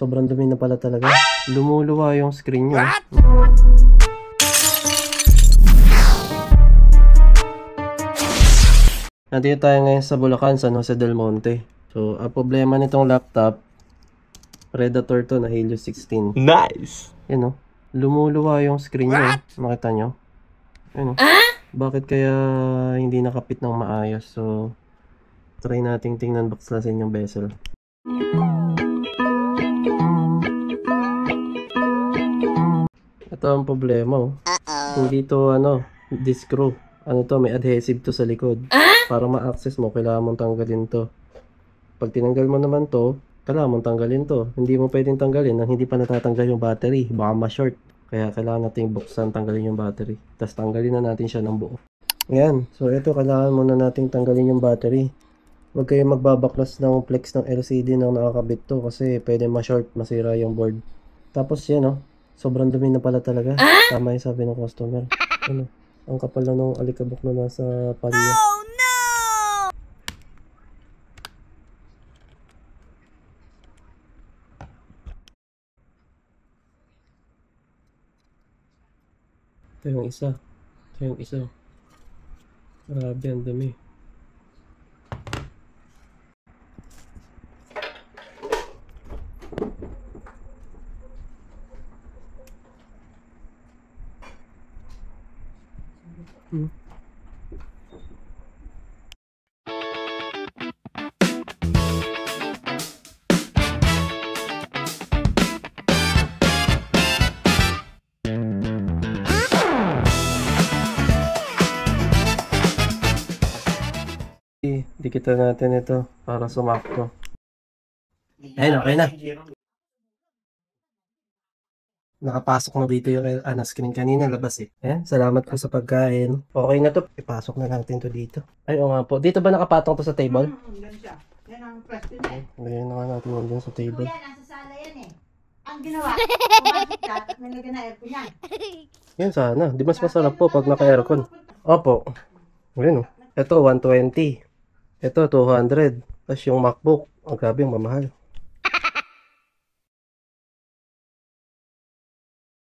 Sobrang dumi na pala talaga. Lumuluwa yung screen nyo. Nandito tayo ngayon sa Bulacan, San Jose del Monte. So, ang problema nitong laptop, Predator to na Helios 16. Nice! Yan o. Lumuluwa yung screen nyo. Nakita nyo? Yan o. Bakit kaya hindi nakapit ng maayos? So, try nating tingnan baklasin yung bezel. Ito ang problema oh. Hindi to disc screw. Ano to, may adhesive to sa likod. Para ma-access mo, kailangan mong tanggalin to. Pag tinanggal mo naman to, kailangan mong tanggalin to. Hindi mo pwedeng tanggalin nang hindi pa natatanggal yung battery. Baka ma-short. Kaya kailangan natin buksan, tanggalin yung battery. Tapos tanggalin na natin siya ng buo. Ayan. So ito, kailangan muna natin tanggalin yung battery. Huwag kayong magbabaklas ng flex ng LCD nang nakakabit to. Kasi pwede ma-short, masira yung board. Tapos yan sobrang dumi na pala talaga. Tama yung sabi ng customer. Ang kapal na ng alikabok na nasa palya. Oh no! Ito yung isa. Ito yung isa. Grabe, ang dumi. Dikitan natin ito para sumakto. Ayun, okay na. Nakapasok na dito yung screen kanina, labas eh. Ayan, salamat po sa pagkain. Okay na to, ipasok na natin to dito. Ay, oo nga po. Dito ba nakapatong to sa table? Yan siya. Yan ang plastic eh. Ngayon na nga natin dyan sa table. Yan, nasa sala yan eh. Ang ginawa, pumasok ka at nilagyan na aircon yan. Yan sana. Di mas masarap po pag naka-aircon. Opo. Ayun Ito, 120. Ito, 200. Tapos yung MacBook. Ang grabe, ang mamahal.